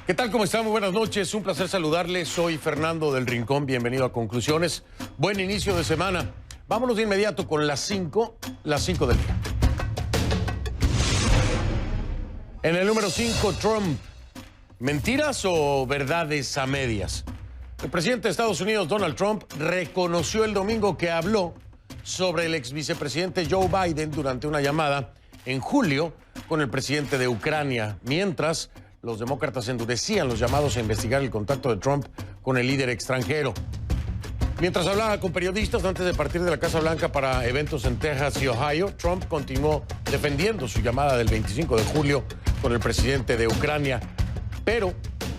¿Qué tal? ¿Cómo están? Muy buenas noches. Un placer saludarles. Soy Fernando del Rincón. Bienvenido a Conclusiones. Buen inicio de semana. Vámonos de inmediato con las 5 del día. En el número 5, Trump. ¿Mentiras o verdades a medias? El presidente de Estados Unidos, Donald Trump, reconoció el domingo que habló sobre el ex vicepresidente Joe Biden durante una llamada en julio con el presidente de Ucrania, mientras los demócratas endurecían los llamados a investigar el contacto de Trump con el líder extranjero. Mientras hablaba con periodistas antes de partir de la Casa Blanca para eventos en Texas y Ohio, Trump continuó defendiendo su llamada del 25 de julio con el presidente de Ucrania, pero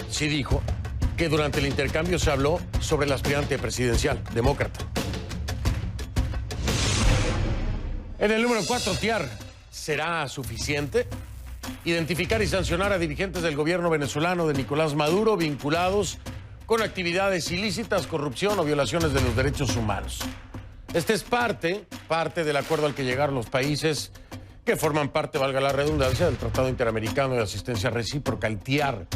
sí dijo que durante el intercambio se habló sobre el aspirante presidencial demócrata. En el número 4, TIAR, ¿será suficiente? Identificar y sancionar a dirigentes del gobierno venezolano de Nicolás Maduro vinculados con actividades ilícitas, corrupción o violaciones de los derechos humanos. Este es parte del acuerdo al que llegaron los países que forman parte, valga la redundancia, del Tratado Interamericano de Asistencia Recíproca, el TIAR.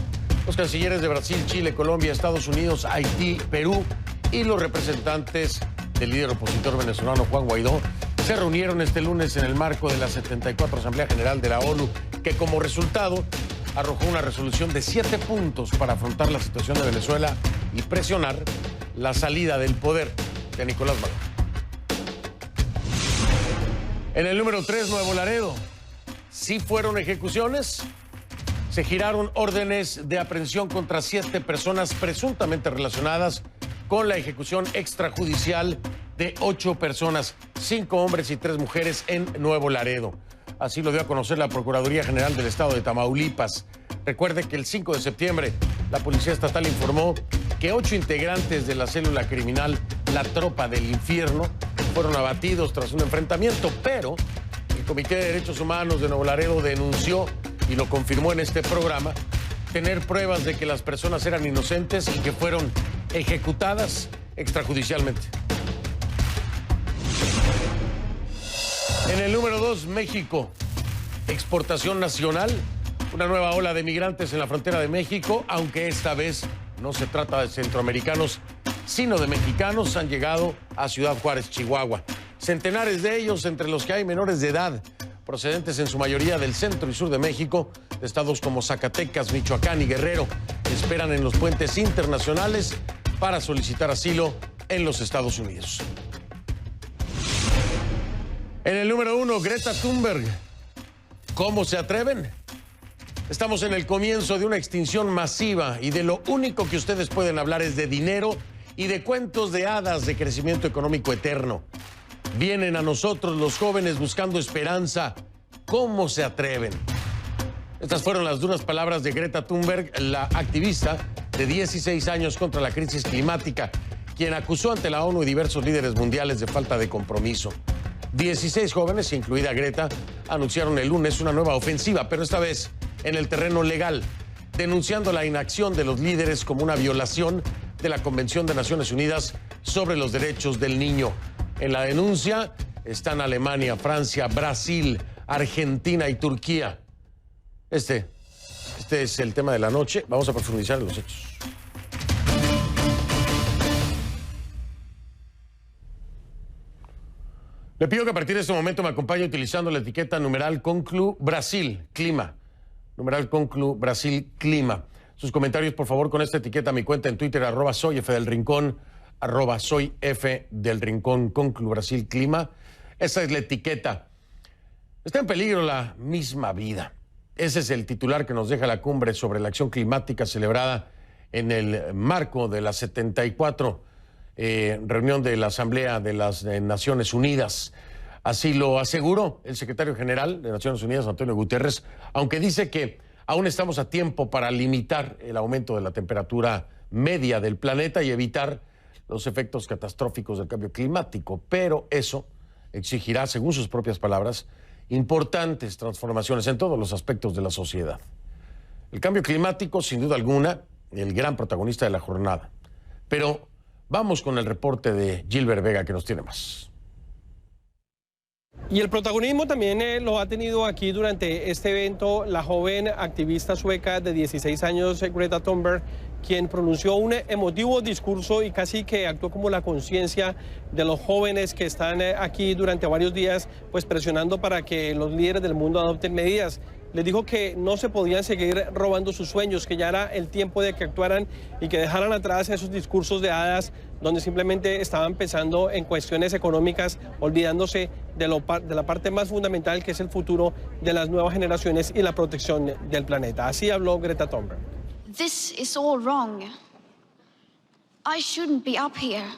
Los cancilleres de Brasil, Chile, Colombia, Estados Unidos, Haití, Perú y los representantes del líder opositor venezolano Juan Guaidó se reunieron este lunes en el marco de la 74 Asamblea General de la ONU, que como resultado arrojó una resolución de 7 puntos para afrontar la situación de Venezuela y presionar la salida del poder de Nicolás Maduro. En el número 3, Nuevo Laredo. ¿Sí fueron ejecuciones? Se giraron órdenes de aprehensión contra 7 personas presuntamente relacionadas con la ejecución extrajudicial de 8 personas, 5 hombres y 3 mujeres en Nuevo Laredo. Así lo dio a conocer la Procuraduría General del Estado de Tamaulipas. Recuerde que el 5 de septiembre la Policía Estatal informó que 8 integrantes de la célula criminal La Tropa del Infierno fueron abatidos tras un enfrentamiento, pero el Comité de Derechos Humanos de Nuevo Laredo denunció, y lo confirmó en este programa, tener pruebas de que las personas eran inocentes y que fueron ejecutadas extrajudicialmente. En el número 2, México. Exportación nacional. Una nueva ola de migrantes en la frontera de México, aunque esta vez no se trata de centroamericanos, sino de mexicanos, han llegado a Ciudad Juárez, Chihuahua. Centenares de ellos, entre los que hay menores de edad, procedentes en su mayoría del centro y sur de México, de estados como Zacatecas, Michoacán y Guerrero, esperan en los puentes internacionales para solicitar asilo en los Estados Unidos. En el número 1, Greta Thunberg. ¿Cómo se atreven? Estamos en el comienzo de una extinción masiva y de lo único que ustedes pueden hablar es de dinero y de cuentos de hadas de crecimiento económico eterno. Vienen a nosotros los jóvenes buscando esperanza. ¿Cómo se atreven? Estas fueron las duras palabras de Greta Thunberg, la activista de 16 años contra la crisis climática, quien acusó ante la ONU y diversos líderes mundiales de falta de compromiso. 16 jóvenes, incluida Greta, anunciaron el lunes una nueva ofensiva, pero esta vez en el terreno legal, denunciando la inacción de los líderes como una violación de la Convención de Naciones Unidas sobre los Derechos del Niño. En la denuncia están Alemania, Francia, Brasil, Argentina y Turquía. Este es el tema de la noche. Vamos a profundizar en los hechos. Le pido que a partir de este momento me acompañe utilizando la etiqueta numeral Conclu Brasil Clima. Numeral Conclu Brasil Clima. Sus comentarios, por favor, con esta etiqueta a mi cuenta en Twitter, @soyfdelrincón, @soyfdelrincón, Conclu Brasil Clima. Esa es la etiqueta. Está en peligro la misma vida. Ese es el titular que nos deja la cumbre sobre la acción climática celebrada en el marco de la 74 reunión de la Asamblea de las Naciones Unidas. Así lo aseguró el secretario general de Naciones Unidas, Antonio Guterres, aunque dice que aún estamos a tiempo para limitar el aumento de la temperatura media del planeta y evitar los efectos catastróficos del cambio climático. Pero eso exigirá, según sus propias palabras, importantes transformaciones en todos los aspectos de la sociedad. El cambio climático, sin duda alguna, el gran protagonista de la jornada. Pero vamos con el reporte de Gilbert Vega, que nos tiene más. Y el protagonismo también lo ha tenido aquí durante este evento la joven activista sueca de 16 años, Greta Thunberg, quien pronunció un emotivo discurso y casi que actuó como la conciencia de los jóvenes que están aquí durante varios días, pues presionando para que los líderes del mundo adopten medidas. Les dijo que no se podían seguir robando sus sueños, que ya era el tiempo de que actuaran y que dejaran atrás esos discursos de hadas donde simplemente estaban pensando en cuestiones económicas, olvidándose de la parte más fundamental, que es el futuro de las nuevas generaciones y la protección del planeta. Así habló Greta Thunberg. This is all wrong. I shouldn't be up here.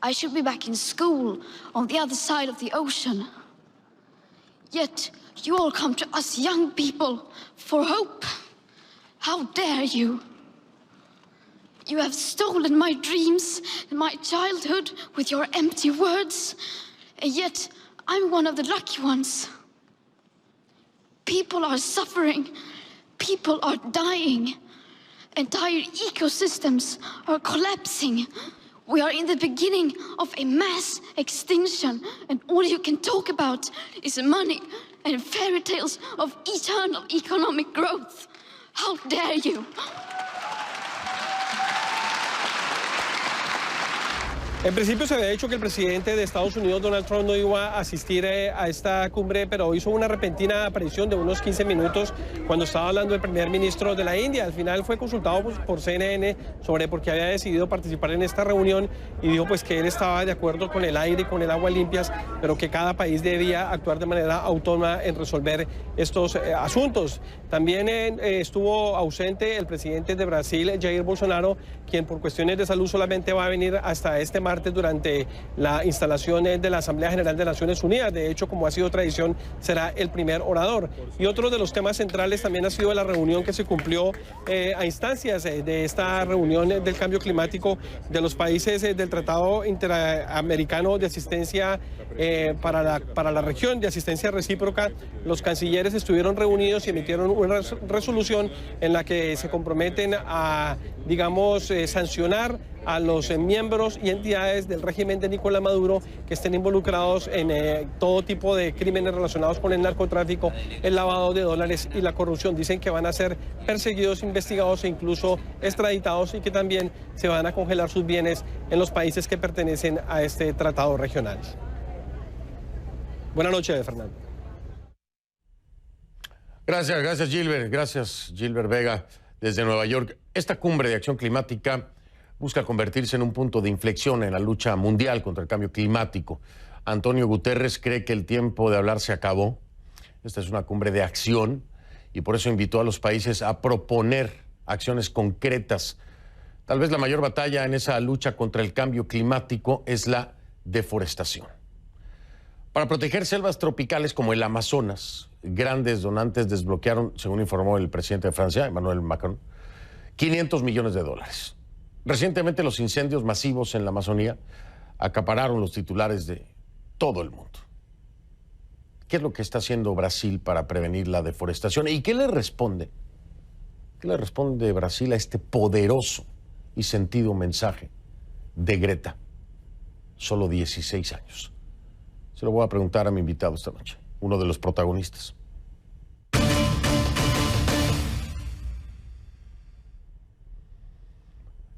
I should be back in school on the other side of the ocean. Yet you all come to us young people for hope. How dare you? You have stolen my dreams and my childhood with your empty words, and yet I'm one of the lucky ones. People are suffering. People are dying. Entire ecosystems are collapsing. We are in the beginning of a mass extinction, and all you can talk about is money and fairy tales of eternal economic growth. How dare you? En principio se había dicho que el presidente de Estados Unidos, Donald Trump, no iba a asistir a esta cumbre, pero hizo una repentina aparición de unos 15 minutos cuando estaba hablando el primer ministro de la India. Al final fue consultado por CNN sobre por qué había decidido participar en esta reunión y dijo pues que él estaba de acuerdo con el aire y con el agua limpias, pero que cada país debía actuar de manera autónoma en resolver estos asuntos. También estuvo ausente el presidente de Brasil, Jair Bolsonaro, quien por cuestiones de salud solamente va a venir hasta este martes durante la instalación de la Asamblea General de Naciones Unidas. De hecho, como ha sido tradición, será el primer orador. Y otro de los temas centrales también ha sido la reunión que se cumplió a instancias de esta reunión del cambio climático de los países del Tratado Interamericano de Asistencia para la región, de asistencia recíproca. Los cancilleres estuvieron reunidos y emitieron una resolución en la que se comprometen a, digamos, sancionar a los miembros y entidades del régimen de Nicolás Maduro que estén involucrados en todo tipo de crímenes relacionados con el narcotráfico, el lavado de dólares y la corrupción. Dicen que van a ser perseguidos, investigados e incluso extraditados, y que también se van a congelar sus bienes en los países que pertenecen a este tratado regional. Buenas noches, Fernando. Gracias Gilbert. Gracias Gilbert Vega desde Nueva York. Esta cumbre de acción climática busca convertirse en un punto de inflexión en la lucha mundial contra el cambio climático. Antonio Guterres cree que el tiempo de hablar se acabó. Esta es una cumbre de acción y por eso invitó a los países a proponer acciones concretas. Tal vez la mayor batalla en esa lucha contra el cambio climático es la deforestación. Para proteger selvas tropicales como el Amazonas, grandes donantes desbloquearon, según informó el presidente de Francia, Emmanuel Macron, $500 millones. Recientemente los incendios masivos en la Amazonía acapararon los titulares de todo el mundo. ¿Qué es lo que está haciendo Brasil para prevenir la deforestación? ¿Y qué le responde? ¿Qué le responde Brasil a este poderoso y sentido mensaje de Greta? Solo 16 años. Se lo voy a preguntar a mi invitado esta noche, uno de los protagonistas.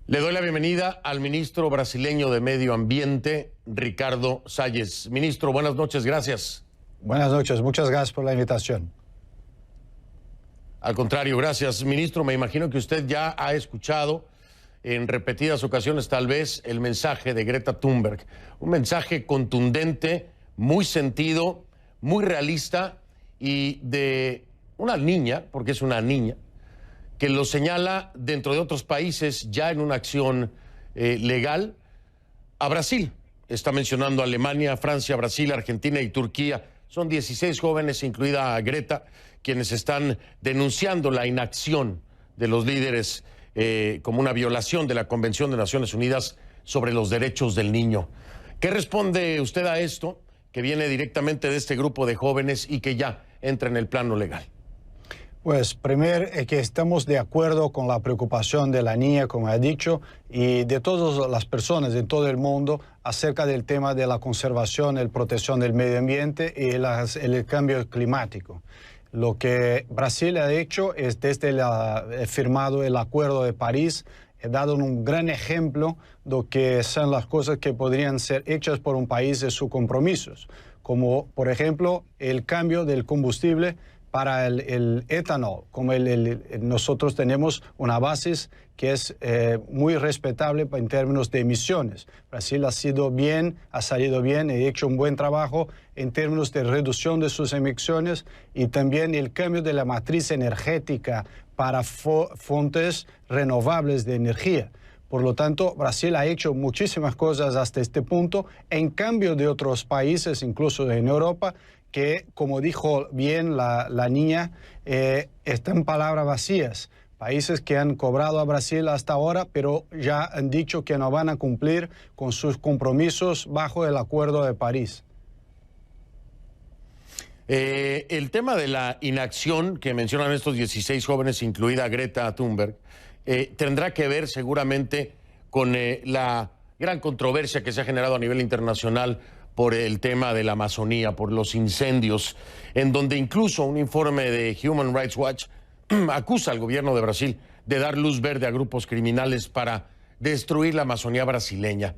Le doy la bienvenida al ministro brasileño de Medio Ambiente, Ricardo Salles. Ministro, buenas noches, gracias. Buenas noches, muchas gracias por la invitación. Al contrario, gracias. Ministro, me imagino que usted ya ha escuchado en repetidas ocasiones tal vez el mensaje de Greta Thunberg. Un mensaje contundente, muy sentido, muy realista y de una niña, porque es una niña, que lo señala dentro de otros países ya en una acción legal a Brasil. Está mencionando Alemania, Francia, Brasil, Argentina y Turquía. Son 16 jóvenes, incluida Greta, quienes están denunciando la inacción de los líderes como una violación de la Convención de Naciones Unidas sobre los Derechos del Niño. ¿Qué responde usted a esto, que viene directamente de este grupo de jóvenes y que ya entra en el plano legal? Pues primero que estamos de acuerdo con la preocupación de la niña, como ha dicho, y de todas las personas de todo el mundo acerca del tema de la conservación, la protección del medio ambiente y el cambio climático. Lo que Brasil ha hecho es desde firmado el Acuerdo de París, ha dado un gran ejemplo de lo que son las cosas que podrían ser hechas por un país de sus compromisos, como por ejemplo el cambio del combustible para el etanol, como nosotros tenemos una base que es muy respetable en términos de emisiones. Brasil ha salido bien, ha hecho un buen trabajo en términos de reducción de sus emisiones y también el cambio de la matriz energética para fuentes renovables de energía. Por lo tanto, Brasil ha hecho muchísimas cosas hasta este punto, en cambio de otros países, incluso en Europa, que, como dijo bien la niña, están palabras vacías. Países que han cobrado a Brasil hasta ahora, pero ya han dicho que no van a cumplir con sus compromisos bajo el Acuerdo de París. El tema de la inacción que mencionan estos 16 jóvenes, incluida Greta Thunberg, tendrá que ver seguramente con la gran controversia que se ha generado a nivel internacional por el tema de la Amazonía, por los incendios, en donde incluso un informe de Human Rights Watch acusa al gobierno de Brasil de dar luz verde a grupos criminales para destruir la Amazonía brasileña.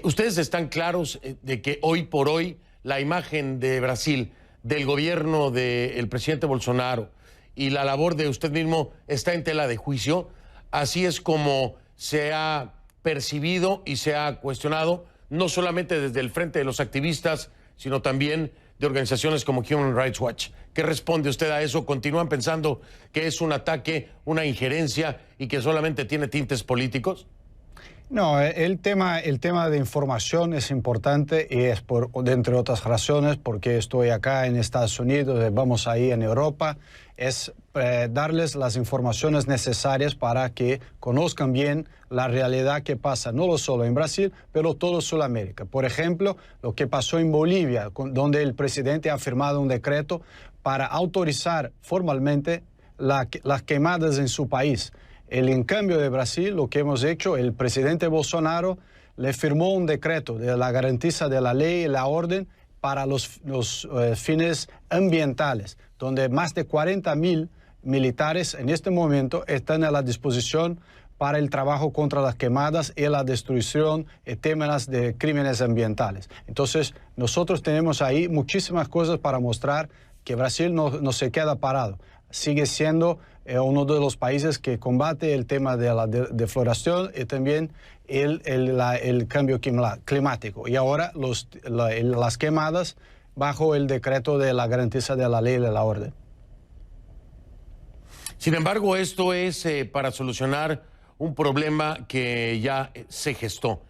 ¿Ustedes están claros de que hoy por hoy la imagen de Brasil, del gobierno del presidente Bolsonaro y la labor de usted mismo está en tela de juicio? Así es como se ha percibido y se ha cuestionado, no solamente desde el frente de los activistas, sino también de organizaciones como Human Rights Watch. ¿Qué responde usted a eso? ¿Continúan pensando que es un ataque, una injerencia y que solamente tiene tintes políticos? No, el tema de información es importante y es entre otras razones, porque estoy acá en Estados Unidos, vamos ahí en Europa, es darles las informaciones necesarias para que conozcan bien la realidad que pasa, no solo en Brasil, pero todo Sudamérica. Por ejemplo, lo que pasó en Bolivia, donde el presidente ha firmado un decreto para autorizar formalmente las quemadas en su país. En cambio de Brasil, lo que hemos hecho, el presidente Bolsonaro le firmó un decreto de la garantía de la ley y la orden para los fines ambientales, donde más de 40.000 militares en este momento están a la disposición para el trabajo contra las quemadas y la destrucción y temas de crímenes ambientales. Entonces, nosotros tenemos ahí muchísimas cosas para mostrar que Brasil no se queda parado. Sigue siendo uno de los países que combate el tema de la deforestación y también el cambio climático. Y ahora las quemadas bajo el decreto de la garantía de la ley y de la orden. Sin embargo, esto es para solucionar un problema que ya se gestó.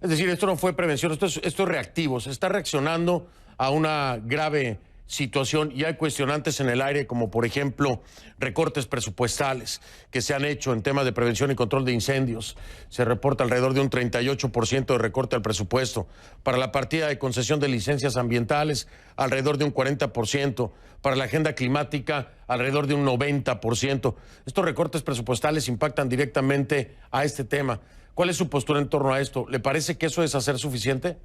Es decir, esto no fue prevención, esto es reactivo. Se está reaccionando a una grave situación y hay cuestionantes en el aire, como por ejemplo recortes presupuestales que se han hecho en temas de prevención y control de incendios. Se reporta alrededor de un 38% de recorte al presupuesto. Para la partida de concesión de licencias ambientales, alrededor de un 40%. Para la agenda climática, alrededor de un 90%. Estos recortes presupuestales impactan directamente a este tema. ¿Cuál es su postura en torno a esto? ¿Le parece que eso es hacer suficiente?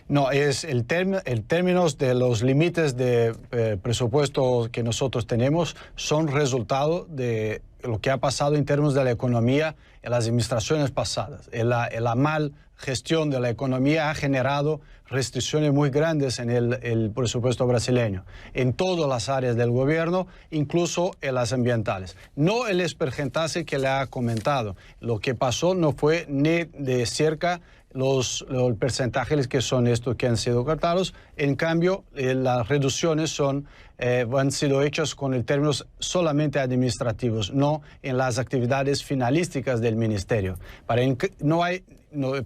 No, es el términos de los límites de presupuesto que nosotros tenemos son resultado de lo que ha pasado en términos de la economía en las administraciones pasadas. La mal gestión de la economía ha generado restricciones muy grandes en el presupuesto brasileño, en todas las áreas del gobierno, incluso en las ambientales. No el porcentaje que le ha comentado. Lo que pasó no fue ni de cerca los porcentajes que son estos que han sido cortados. En cambio, las reducciones han sido hechas con el términos solamente administrativos, no en las actividades finalísticas del ministerio.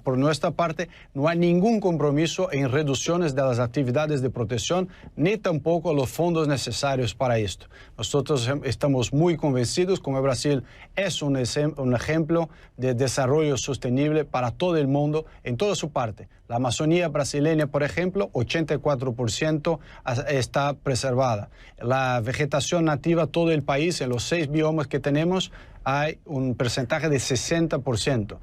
Por nuestra parte, no hay ningún compromiso en reducciones de las actividades de protección, ni tampoco los fondos necesarios para esto. Nosotros estamos muy convencidos como Brasil es un ejemplo de desarrollo sostenible para todo el mundo, en toda su parte. La Amazonía brasileña, por ejemplo, 84% está preservada. conservada. La vegetación nativa, todo el país, en los 6 biomas que tenemos, hay un porcentaje de 60%.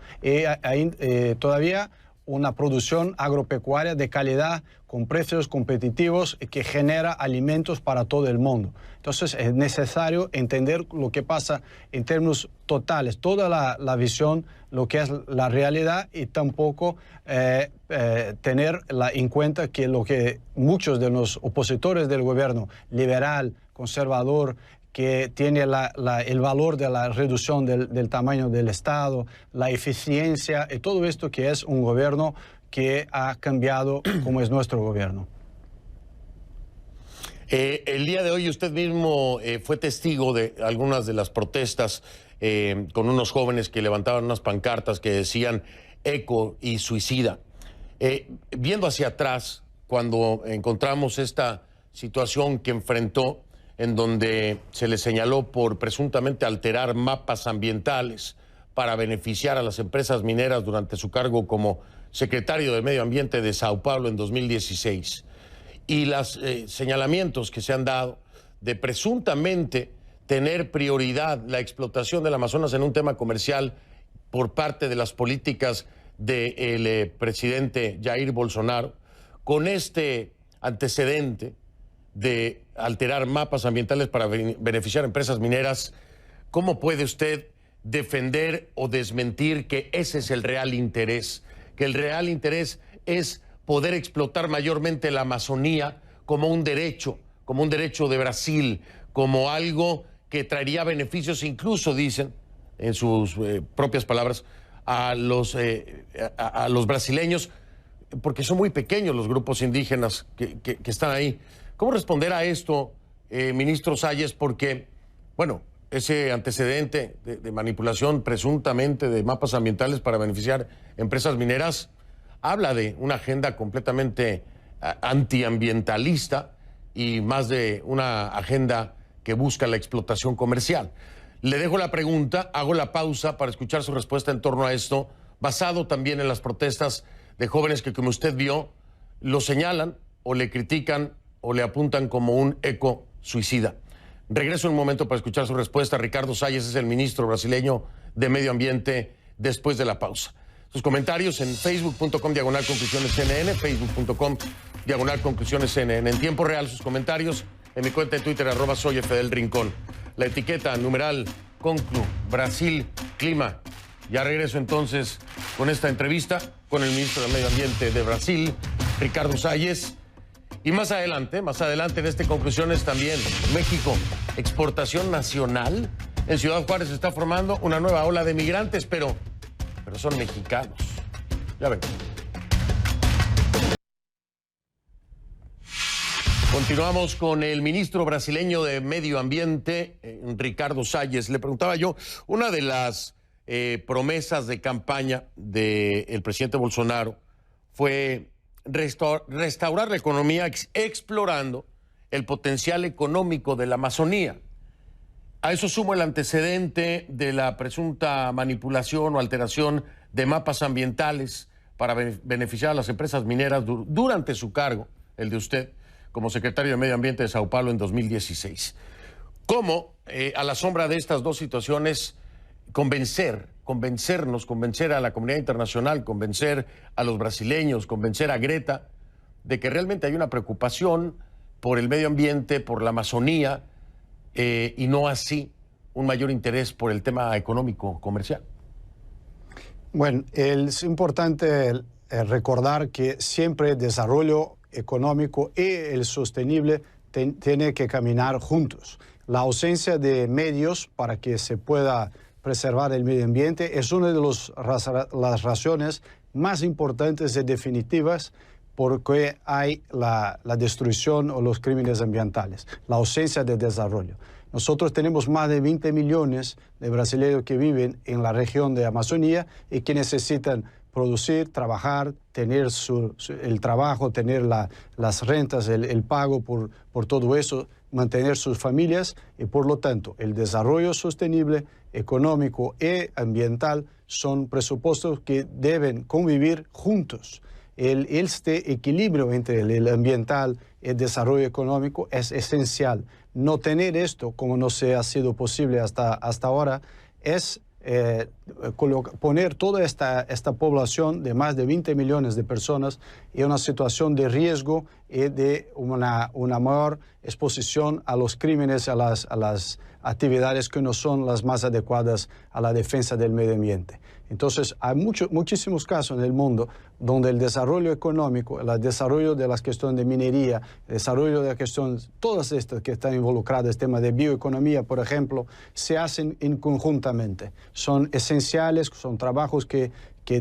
Hay todavía una producción agropecuaria de calidad con precios competitivos que genera alimentos para todo el mundo. Entonces es necesario entender lo que pasa en términos totales, toda la visión, lo que es la realidad, y tampoco tener en cuenta que lo que muchos de los opositores del gobierno liberal, conservador, que tiene el valor de la reducción del tamaño del Estado, la eficiencia y todo esto, que es un gobierno que ha cambiado como es nuestro gobierno. El día de hoy usted mismo fue testigo de algunas de las protestas con unos jóvenes que levantaban unas pancartas que decían eco y suicida. Viendo hacia atrás, cuando encontramos esta situación que enfrentó, en donde se le señaló por presuntamente alterar mapas ambientales para beneficiar a las empresas mineras durante su cargo como secretario de Medio Ambiente de Sao Paulo en 2016, y los señalamientos que se han dado de presuntamente tener prioridad la explotación del Amazonas en un tema comercial por parte de las políticas del presidente Jair Bolsonaro, con este antecedente de alterar mapas ambientales para beneficiar a empresas mineras, ¿cómo puede usted defender o desmentir que ese es el real interés? Que el real interés es poder explotar mayormente la Amazonía como un derecho de Brasil, como algo que traería beneficios, incluso, dicen, en sus propias palabras, a los brasileños, porque son muy pequeños los grupos indígenas que están ahí. ¿Cómo responder a esto, ministro Salles? Porque, bueno, ese antecedente de manipulación presuntamente de mapas ambientales para beneficiar empresas mineras habla de una agenda completamente antiambientalista y más de una agenda que busca la explotación comercial. Le dejo la pregunta, hago la pausa para escuchar su respuesta en torno a esto, basado también en las protestas de jóvenes que, como usted vio, lo señalan o le critican o le apuntan como un eco suicida. Regreso un momento para escuchar su respuesta. Ricardo Salles es el ministro brasileño de Medio Ambiente después de la pausa. Sus comentarios en facebook.com/conclusionescnn, facebook.com/conclusionescnn. En tiempo real sus comentarios en mi cuenta de Twitter, @soyFedelRincón. La etiqueta numeral Conclu Brasil Clima. Ya regreso entonces con esta entrevista con el ministro de Medio Ambiente de Brasil, Ricardo Salles. Y más adelante en este Conclusiones también, México, exportación nacional. En Ciudad Juárez se está formando una nueva ola de migrantes, pero son mexicanos. Ya ven. Continuamos con el ministro brasileño de Medio Ambiente, Ricardo Salles. Le preguntaba yo, una de las promesas de campaña del presidente Bolsonaro fue restaurar la economía explorando el potencial económico de la Amazonía. A eso sumo el antecedente de la presunta manipulación o alteración de mapas ambientales para beneficiar a las empresas mineras durante su cargo, el de usted, como secretario de Medio Ambiente de Sao Paulo en 2016. ¿Cómo, a la sombra de estas dos situaciones, convencer a la comunidad internacional, convencer a los brasileños, convencer a Greta de que realmente hay una preocupación por el medio ambiente, por la Amazonía, y no así un mayor interés por el tema económico comercial? Bueno, es importante recordar que siempre el desarrollo económico y el sostenible tienen que caminar juntos. La ausencia de medios para que se pueda preservar el medio ambiente es una de las razones más importantes y definitivas por qué hay la destrucción o los crímenes ambientales, la ausencia de desarrollo. Nosotros tenemos más de 20 millones de brasileños que viven en la región de Amazonía y que necesitan producir, trabajar, tener el trabajo, tener las rentas, el pago por todo eso, mantener sus familias, y por lo tanto el desarrollo sostenible, económico y ambiental son presupuestos que deben convivir juntos. Este equilibrio entre el ambiental y el desarrollo económico es esencial. No tener esto, como no se ha sido posible hasta ahora, es poner toda esta población de más de 20 millones de personas en una situación de riesgo y de una mayor exposición a los crímenes, a las actividades que no son las más adecuadas a la defensa del medio ambiente. Entonces, hay muchísimos casos en el mundo donde el desarrollo económico, el desarrollo de las cuestiones de minería, el desarrollo de las cuestiones, todas estas que están involucradas, temas de bioeconomía, por ejemplo, se hacen conjuntamente. Son esenciales, son trabajos que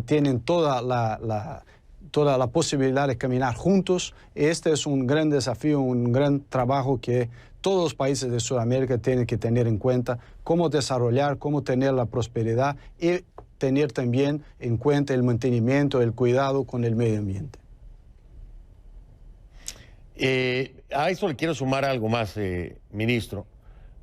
tienen toda la posibilidad de caminar juntos. Este es un gran desafío, un gran trabajo que todos los países de Sudamérica tienen que tener en cuenta, cómo desarrollar, cómo tener la prosperidad y tener también en cuenta el mantenimiento, el cuidado con el medio ambiente. A eso le quiero sumar algo más, ministro,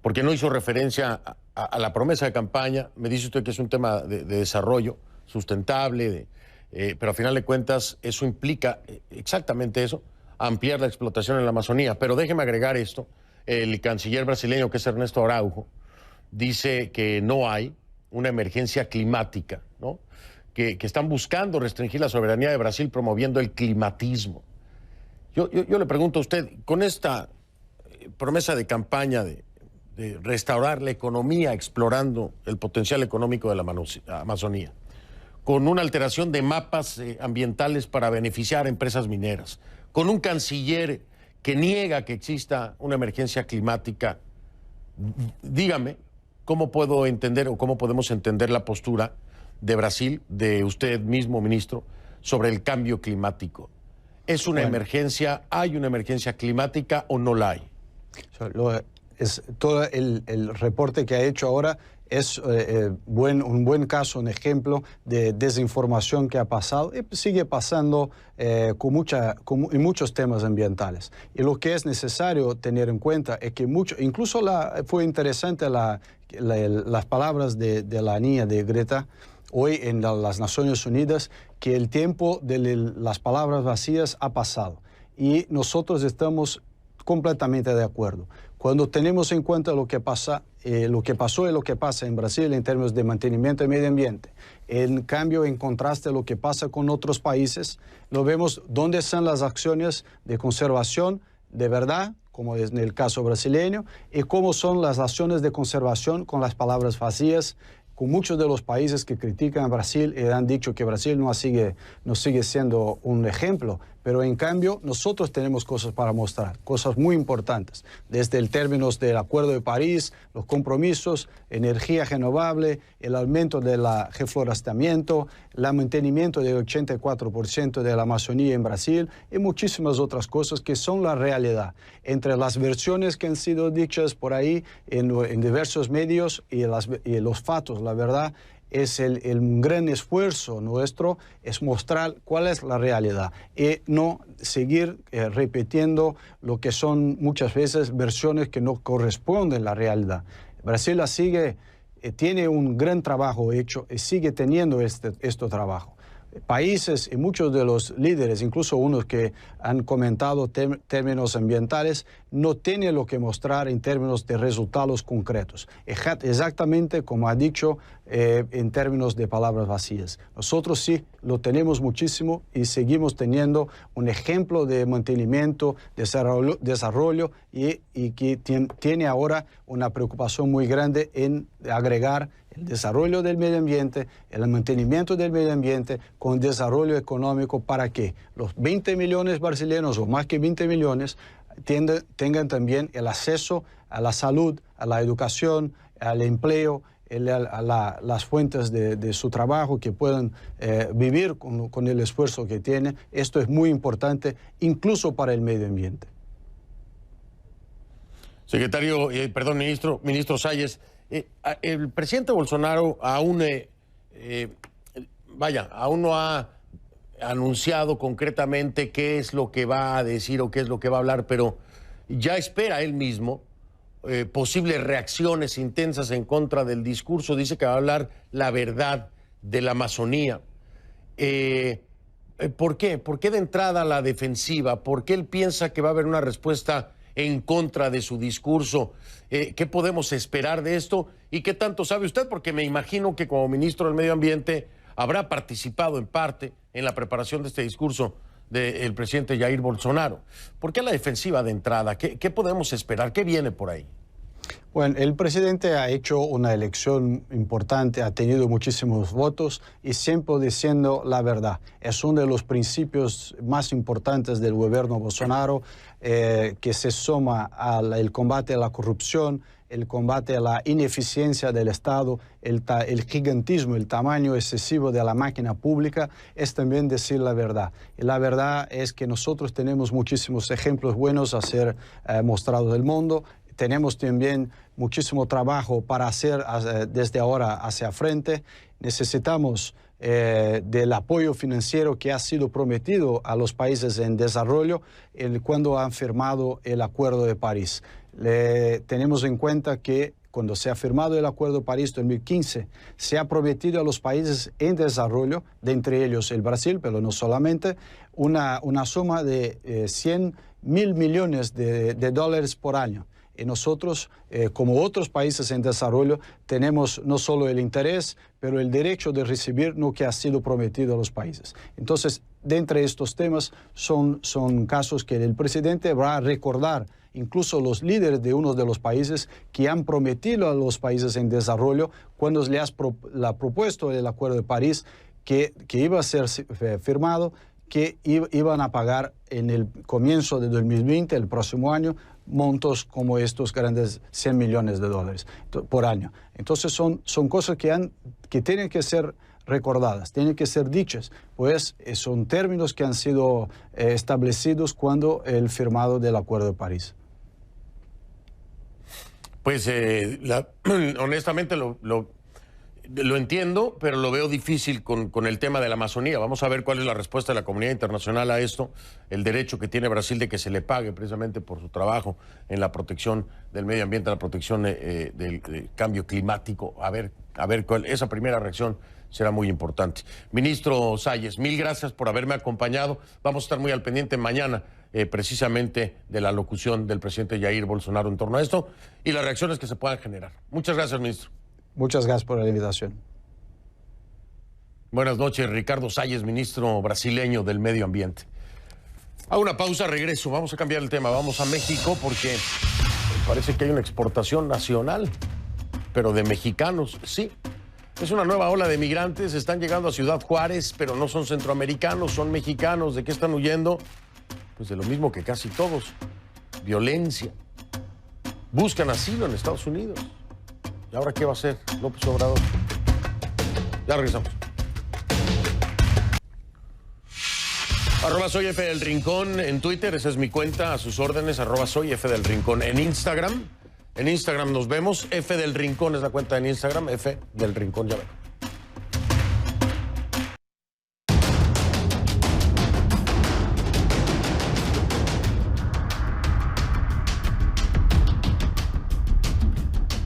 porque no hizo referencia a la promesa de campaña. Me dice usted que es un tema de desarrollo sustentable, pero a final de cuentas eso implica exactamente eso, ampliar la explotación en la Amazonía. Pero déjeme agregar esto, el canciller brasileño, que es Ernesto Araujo, dice que no hay una emergencia climática, ¿no? Que están buscando restringir la soberanía de Brasil promoviendo el climatismo. Yo le pregunto a usted, con esta promesa de campaña de restaurar la economía explorando el potencial económico de la Amazonía, con una alteración de mapas ambientales para beneficiar a empresas mineras, con un canciller que niega que exista una emergencia climática, dígame, ¿cómo puedo entender o cómo podemos entender la postura de Brasil, de usted mismo, ministro, sobre el cambio climático? ¿Es una emergencia, hay una emergencia climática o no la hay? Todo el reporte que ha hecho ahora es un buen caso, un ejemplo de desinformación que ha pasado y sigue pasando en muchos temas ambientales. Y lo que es necesario tener en cuenta es que incluso fue interesante las palabras de la niña de Greta hoy en las Naciones Unidas, que el tiempo de las palabras vacías ha pasado. Y nosotros estamos completamente de acuerdo. Cuando tenemos en cuenta lo que pasó y lo que pasa en Brasil en términos de mantenimiento del medio ambiente, en cambio, en contraste a lo que pasa con otros países, lo vemos dónde están las acciones de conservación de verdad, como es en el caso brasileño, y cómo son las acciones de conservación con las palabras vacías, con muchos de los países que critican a Brasil y han dicho que Brasil no sigue siendo un ejemplo, pero en cambio nosotros tenemos cosas para mostrar, cosas muy importantes, desde el términos del Acuerdo de París, los compromisos, energía renovable, el aumento del reforestamiento, el mantenimiento del 84% de la Amazonía en Brasil y muchísimas otras cosas que son la realidad. Entre las versiones que han sido dichas por ahí en diversos medios y los fatos, la verdad, es el gran esfuerzo nuestro, es mostrar cuál es la realidad y no seguir repitiendo lo que son muchas veces versiones que no corresponden a la realidad. Brasil tiene un gran trabajo hecho y sigue teniendo este trabajo. Países y muchos de los líderes, incluso unos que han comentado términos ambientales, no tienen lo que mostrar en términos de resultados concretos. Exactamente como ha dicho en términos de palabras vacías. Nosotros sí lo tenemos muchísimo y seguimos teniendo un ejemplo de mantenimiento, desarrollo y que tiene ahora una preocupación muy grande en agregar el desarrollo del medio ambiente, el mantenimiento del medio ambiente con desarrollo económico para que los 20 millones brasileños o más que 20 millones tengan también el acceso a la salud, a la educación, al empleo, a las fuentes de su trabajo, que puedan vivir con el esfuerzo que tienen. Esto es muy importante incluso para el medio ambiente. Secretario, ministro Salles, el presidente Bolsonaro aún no ha anunciado concretamente qué es lo que va a decir o qué es lo que va a hablar, pero ya espera él mismo posibles reacciones intensas en contra del discurso. Dice que va a hablar la verdad de la Amazonía. ¿Por qué? ¿Por qué de entrada la defensiva? ¿Por qué él piensa que va a haber una respuesta en contra de su discurso? ¿Qué podemos esperar de esto? ¿Y qué tanto sabe usted? Porque me imagino que como ministro del Medio Ambiente habrá participado en parte en la preparación de este discurso del presidente Jair Bolsonaro. ¿Por qué la defensiva de entrada? ¿Qué podemos esperar? ¿Qué viene por ahí? Bueno, el presidente ha hecho una elección importante, ha tenido muchísimos votos y siempre diciendo la verdad. Es uno de los principios más importantes del gobierno Bolsonaro, que se suma al combate a la corrupción, el combate a la ineficiencia del Estado, el gigantismo, el tamaño excesivo de la máquina pública, es también decir la verdad. Y la verdad es que nosotros tenemos muchísimos ejemplos buenos a ser mostrados del mundo. Tenemos también muchísimo trabajo para hacer desde ahora hacia frente. Necesitamos del apoyo financiero que ha sido prometido a los países en desarrollo cuando han firmado el Acuerdo de París. Tenemos en cuenta que cuando se ha firmado el Acuerdo de París 2015, se ha prometido a los países en desarrollo, de entre ellos el Brasil, pero no solamente, una suma de 100.000 millones de dólares por año. Y nosotros, como otros países en desarrollo, tenemos no solo el interés, pero el derecho de recibir lo que ha sido prometido a los países. Entonces, de entre estos temas son casos que el presidente va a recordar, incluso los líderes de uno de los países que han prometido a los países en desarrollo, cuando les ha propuesto el Acuerdo de París, que iba a ser firmado, que iban a pagar en el comienzo de 2020, el próximo año, montos como estos grandes 100 millones de dólares por año. Entonces son cosas que tienen que ser recordadas, tienen que ser dichas, pues son términos que han sido establecidos cuando el firmado del Acuerdo de París. Pues honestamente lo entiendo, pero lo veo difícil con el tema de la Amazonía. Vamos a ver cuál es la respuesta de la comunidad internacional a esto, el derecho que tiene Brasil de que se le pague precisamente por su trabajo en la protección del medio ambiente, la protección del cambio climático. A ver esa primera reacción será muy importante. Ministro Salles, mil gracias por haberme acompañado. Vamos a estar muy al pendiente mañana, precisamente de la locución del presidente Jair Bolsonaro en torno a esto y las reacciones que se puedan generar. Muchas gracias, ministro. Muchas gracias por la invitación. Buenas noches, Ricardo Salles, ministro brasileño del Medio Ambiente. A una pausa, regreso. Vamos a cambiar el tema. Vamos a México porque parece que hay una exportación nacional, pero de mexicanos, sí. Es una nueva ola de migrantes, están llegando a Ciudad Juárez, pero no son centroamericanos, son mexicanos. ¿De qué están huyendo? Pues de lo mismo que casi todos. Violencia. Buscan asilo en Estados Unidos. ¿Y ahora qué va a hacer López Obrador? Ya regresamos. @soy F del Rincón en Twitter, esa es mi cuenta, a sus órdenes, @soy F del Rincón en Instagram. En Instagram nos vemos, F del Rincón es la cuenta en Instagram, F del Rincón, ya ven.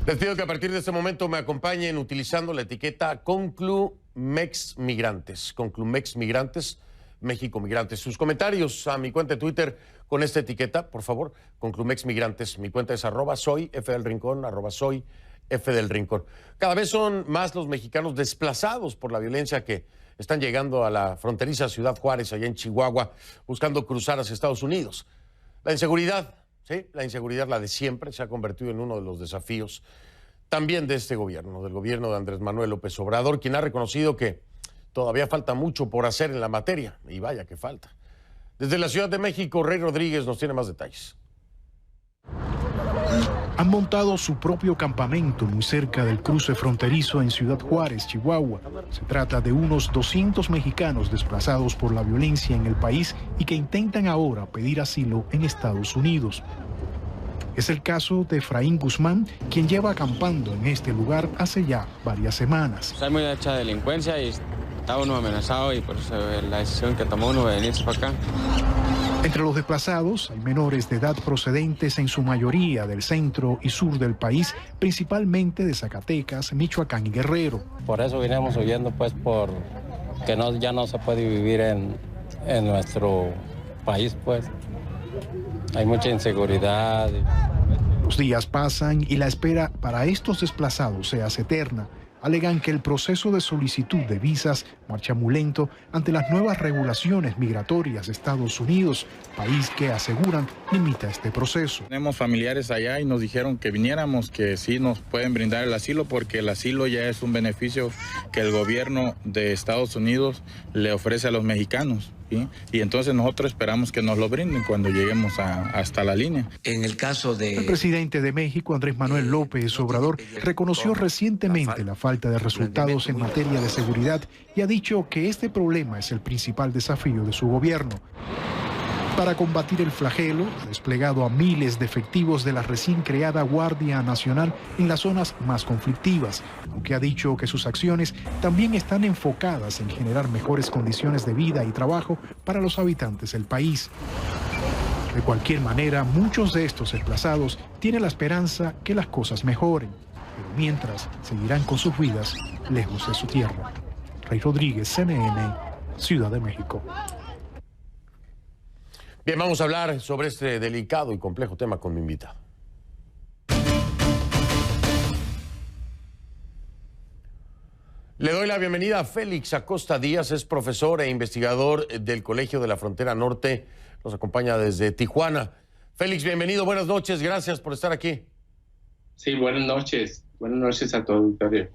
Les pido que a partir de este momento me acompañen utilizando la etiqueta Conclumex Migrantes. Conclumex Migrantes, México Migrantes. Sus comentarios a mi cuenta de Twitter con esta etiqueta, por favor, Conclumex Migrantes. Mi cuenta es @soy F del Rincón, @soy F del Rincón. Cada vez son más los mexicanos desplazados por la violencia que están llegando a la fronteriza Ciudad Juárez, allá en Chihuahua, buscando cruzar hacia Estados Unidos. La inseguridad. Sí, la inseguridad, la de siempre, se ha convertido en uno de los desafíos también de este gobierno, del gobierno de Andrés Manuel López Obrador, quien ha reconocido que todavía falta mucho por hacer en la materia, y vaya que falta. Desde la Ciudad de México, Rey Rodríguez nos tiene más detalles. Han montado su propio campamento muy cerca del cruce fronterizo en Ciudad Juárez, Chihuahua. Se trata de unos 200 mexicanos desplazados por la violencia en el país y que intentan ahora pedir asilo en Estados Unidos. Es el caso de Efraín Guzmán, quien lleva acampando en este lugar hace ya varias semanas. Hay mucha delincuencia y está uno amenazado y por eso la decisión que tomó uno de venirse para acá. Entre los desplazados hay menores de edad procedentes en su mayoría del centro y sur del país, principalmente de Zacatecas, Michoacán y Guerrero. Por eso vinimos huyendo, pues, ya no se puede vivir en en nuestro país, pues. Hay mucha inseguridad. Los días pasan y la espera para estos desplazados se hace eterna. Alegan que el proceso de solicitud de visas marcha muy lento ante las nuevas regulaciones migratorias de Estados Unidos, país que aseguran limita este proceso. Tenemos familiares allá y nos dijeron que viniéramos, que sí nos pueden brindar el asilo porque el asilo ya es un beneficio que el gobierno de Estados Unidos le ofrece a los mexicanos. ¿Sí? Y entonces nosotros esperamos que nos lo brinden cuando lleguemos hasta la línea. En el caso de... El presidente de México, Andrés Manuel López Obrador, reconoció recientemente la falta de resultados en materia de seguridad y ha dicho que este problema es el principal desafío de su gobierno. Para combatir el flagelo, ha desplegado a miles de efectivos de la recién creada Guardia Nacional en las zonas más conflictivas, aunque ha dicho que sus acciones también están enfocadas en generar mejores condiciones de vida y trabajo para los habitantes del país. De cualquier manera, muchos de estos desplazados tienen la esperanza que las cosas mejoren, pero mientras seguirán con sus vidas lejos de su tierra. Rey Rodríguez, CNN, Ciudad de México. Bien, vamos a hablar sobre este delicado y complejo tema con mi invitado. Le doy la bienvenida a Félix Acosta Díaz, es profesor e investigador del Colegio de la Frontera Norte, nos acompaña desde Tijuana. Félix, bienvenido, buenas noches, gracias por estar aquí. Sí, buenas noches a todo el auditorio.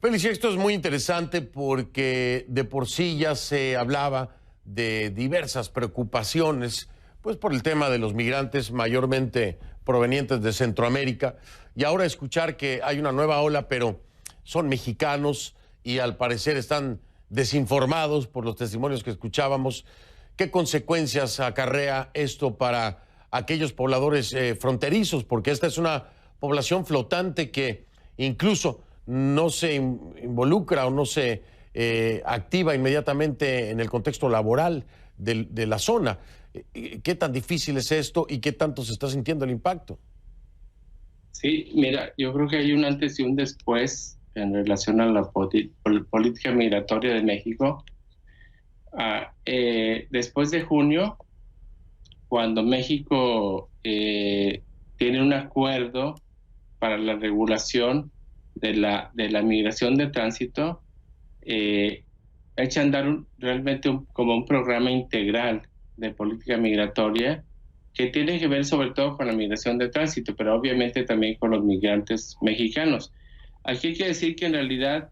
Félix, esto es muy interesante porque de por sí ya se hablaba de diversas preocupaciones, pues por el tema de los migrantes mayormente provenientes de Centroamérica, y ahora escuchar que hay una nueva ola, pero son mexicanos y al parecer están desinformados por los testimonios que escuchábamos. ¿Qué consecuencias acarrea esto para aquellos pobladores fronterizos? Porque esta es una población flotante que incluso no se involucra o no se activa inmediatamente en el contexto laboral de la zona. ¿Qué tan difícil es esto y qué tanto se está sintiendo el impacto? Sí, mira, yo creo que hay un antes y un después en relación a la política migratoria de México. Después de junio, cuando México tiene un acuerdo para la regulación de la migración de tránsito, echa a andar realmente como un programa integral de política migratoria que tiene que ver sobre todo con la migración de tránsito, pero obviamente también con los migrantes mexicanos. Aquí hay que decir que en realidad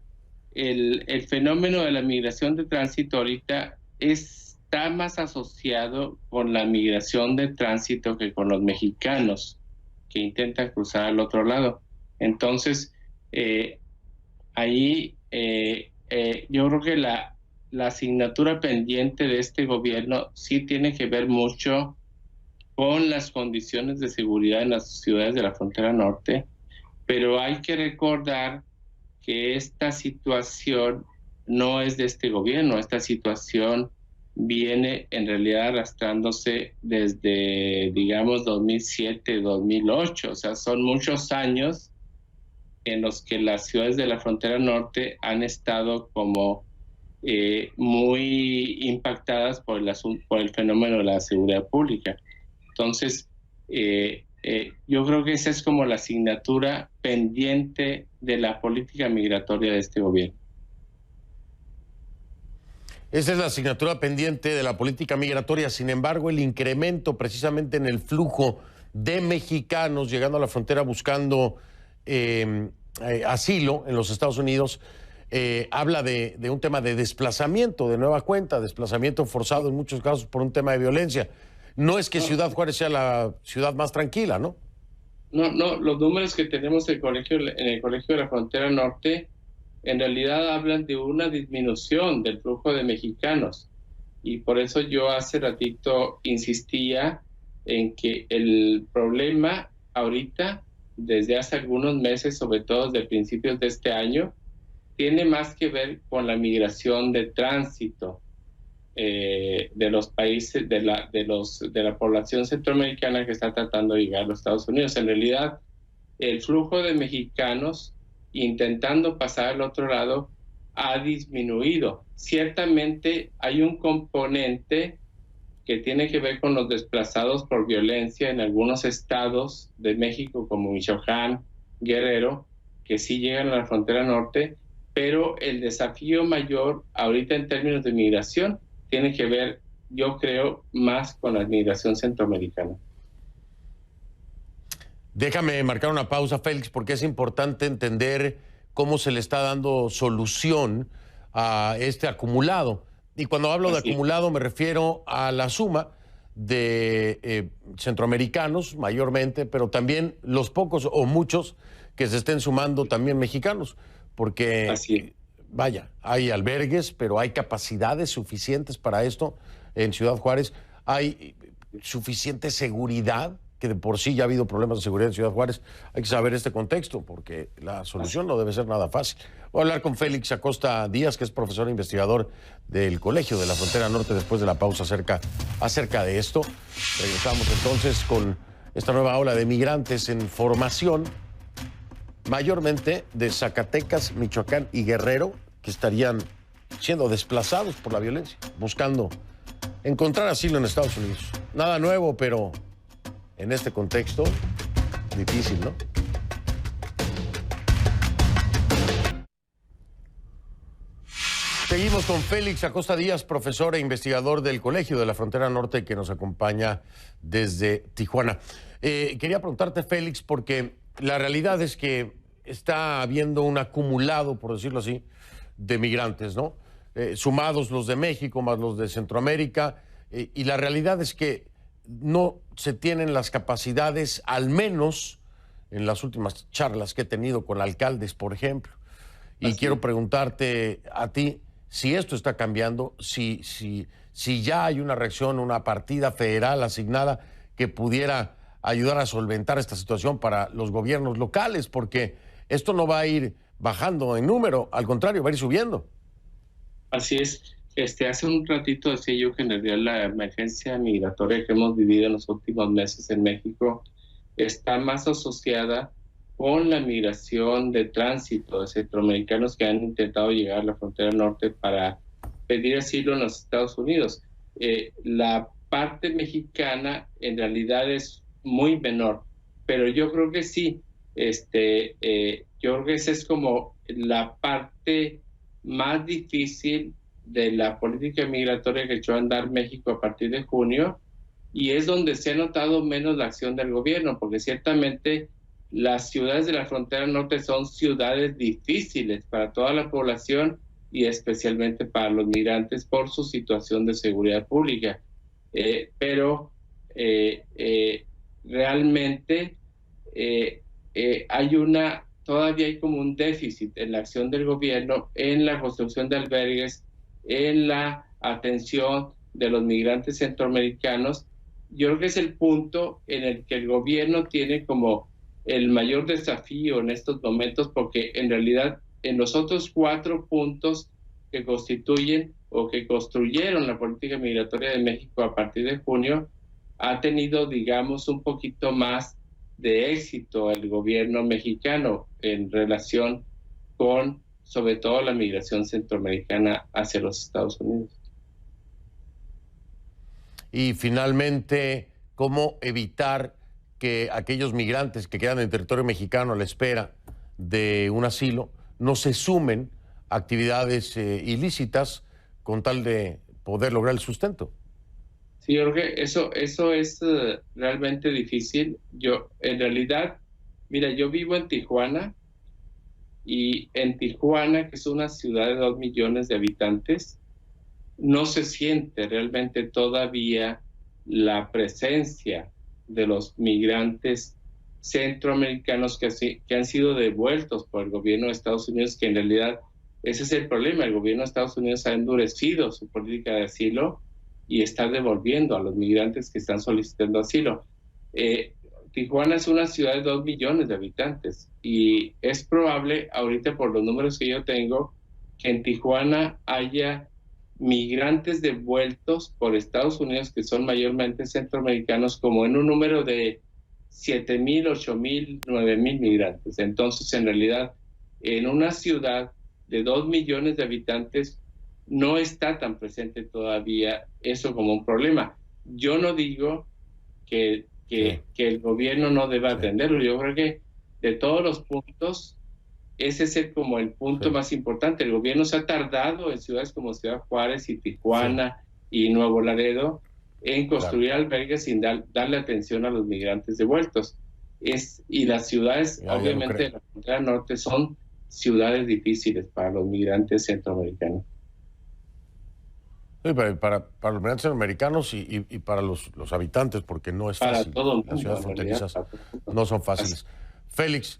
el fenómeno de la migración de tránsito ahorita está más asociado con la migración de tránsito que con los mexicanos que intentan cruzar al otro lado. Entonces, ahí yo creo que la asignatura pendiente de este gobierno sí tiene que ver mucho con las condiciones de seguridad en las ciudades de la frontera norte, pero hay que recordar que esta situación no es de este gobierno, esta situación viene en realidad arrastrándose desde, digamos, 2007, 2008, o sea, son muchos años en los que las ciudades de la frontera norte han estado como muy impactadas por el fenómeno de la seguridad pública. Entonces, yo creo que esa es como la asignatura pendiente de la política migratoria de este gobierno. Esa es la asignatura pendiente de la política migratoria. Sin embargo, el incremento precisamente en el flujo de mexicanos llegando a la frontera buscando asilo en los Estados Unidos, habla de un tema de desplazamiento, de nueva cuenta, desplazamiento forzado en muchos casos por un tema de violencia. No es que Ciudad Juárez sea la ciudad más tranquila, ¿no? No, los números que tenemos en el Colegio de la Frontera Norte en realidad hablan de una disminución del flujo de mexicanos. Y por eso yo hace ratito insistía en que el problema ahorita, desde hace algunos meses, sobre todo desde principios de este año, tiene más que ver con la migración de tránsito de los países, de la población centroamericana que está tratando de llegar a los Estados Unidos. En realidad, el flujo de mexicanos intentando pasar al otro lado ha disminuido. Ciertamente hay un componente que tiene que ver con los desplazados por violencia en algunos estados de México, como Michoacán, Guerrero, que sí llegan a la frontera norte, pero el desafío mayor ahorita en términos de migración tiene que ver, yo creo, más con la migración centroamericana. Déjame marcar una pausa, Félix, porque es importante entender cómo se le está dando solución a este acumulado. Y cuando hablo de acumulado me refiero a la suma de centroamericanos mayormente, pero también los pocos o muchos que se estén sumando también mexicanos, porque vaya, hay albergues, pero hay capacidades suficientes para esto en Ciudad Juárez, hay suficiente seguridad, que de por sí ya ha habido problemas de seguridad en Ciudad Juárez. Hay que saber este contexto, porque la solución no debe ser nada fácil. Voy a hablar con Félix Acosta Díaz, que es profesor e investigador del Colegio de la Frontera Norte, después de la pausa acerca de esto. Regresamos entonces con esta nueva ola de migrantes en formación, mayormente de Zacatecas, Michoacán y Guerrero, que estarían siendo desplazados por la violencia, buscando encontrar asilo en Estados Unidos. Nada nuevo, pero en este contexto, difícil, ¿no? Seguimos con Félix Acosta Díaz, profesor e investigador del Colegio de la Frontera Norte, que nos acompaña desde Tijuana. Quería preguntarte, Félix, porque la realidad es que está habiendo un acumulado, por decirlo así, de migrantes, ¿no? Sumados los de México más los de Centroamérica, y la realidad es que no se tienen las capacidades, al menos en las últimas charlas que he tenido con alcaldes, por ejemplo. Y quiero preguntarte a ti si esto está cambiando, si ya hay una reacción, una partida federal asignada que pudiera ayudar a solventar esta situación para los gobiernos locales, porque esto no va a ir bajando en número, al contrario, va a ir subiendo. Así es. Hace un ratito decía yo que en realidad la emergencia migratoria que hemos vivido en los últimos meses en México está más asociada con la migración de tránsito de centroamericanos que han intentado llegar a la frontera norte para pedir asilo en los Estados Unidos. La parte mexicana en realidad es muy menor, pero yo creo que sí. Yo creo que esa es como la parte más difícil de la política migratoria que echó a andar México a partir de junio, y es donde se ha notado menos la acción del gobierno, porque ciertamente las ciudades de la frontera norte son ciudades difíciles para toda la población y especialmente para los migrantes por su situación de seguridad pública. Pero realmente todavía hay como un déficit en la acción del gobierno, en la construcción de albergues, en la atención de los migrantes centroamericanos. Yo creo que es el punto en el que el gobierno tiene como el mayor desafío en estos momentos, porque en realidad en los otros 4 puntos que constituyen o que construyeron la política migratoria de México a partir de junio, ha tenido, digamos, un poquito más de éxito el gobierno mexicano en relación con, sobre todo, la migración centroamericana hacia los Estados Unidos. Y finalmente, ¿cómo evitar que aquellos migrantes que quedan en territorio mexicano a la espera de un asilo no se sumen a actividades ilícitas con tal de poder lograr el sustento? Sí, Jorge, eso es realmente difícil. En realidad, mira, yo vivo en Tijuana, y en Tijuana, que es una ciudad de 2 millones de habitantes, no se siente realmente todavía la presencia de los migrantes centroamericanos que han sido devueltos por el gobierno de Estados Unidos, que en realidad ese es el problema. El gobierno de Estados Unidos ha endurecido su política de asilo y está devolviendo a los migrantes que están solicitando asilo. Tijuana es una ciudad de 2 millones de habitantes y es probable, ahorita por los números que yo tengo, que en Tijuana haya migrantes devueltos por Estados Unidos que son mayormente centroamericanos, como en un número de 7,000, 8,000, 9,000 migrantes. Entonces, en realidad, en una ciudad de 2 millones de habitantes no está tan presente todavía eso como un problema. Yo no digo que el gobierno no deba atenderlo. Yo creo que de todos los puntos, ese es como el punto más importante. El gobierno se ha tardado en ciudades como Ciudad Juárez y Tijuana y Nuevo Laredo en construir albergues sin darle atención a los migrantes devueltos. Y las ciudades, obviamente, de la frontera norte son ciudades difíciles para los migrantes centroamericanos. Sí, para los migrantes centroamericanos y para los habitantes, porque no es fácil. Para todo el mundo, las ciudades fronterizas no son fáciles. Félix,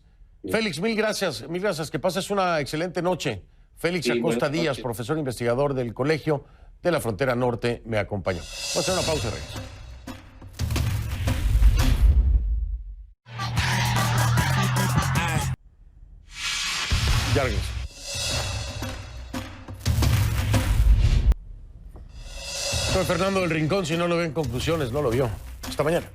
mil gracias, que pases una excelente noche. Félix Acosta Díaz, profesor investigador del Colegio de la Frontera Norte, me acompañó. Vamos a hacer una pausa y regreso. Ya regreso. Soy Fernando del Rincón. Si no lo ven conclusiones, no lo vio. Hasta mañana.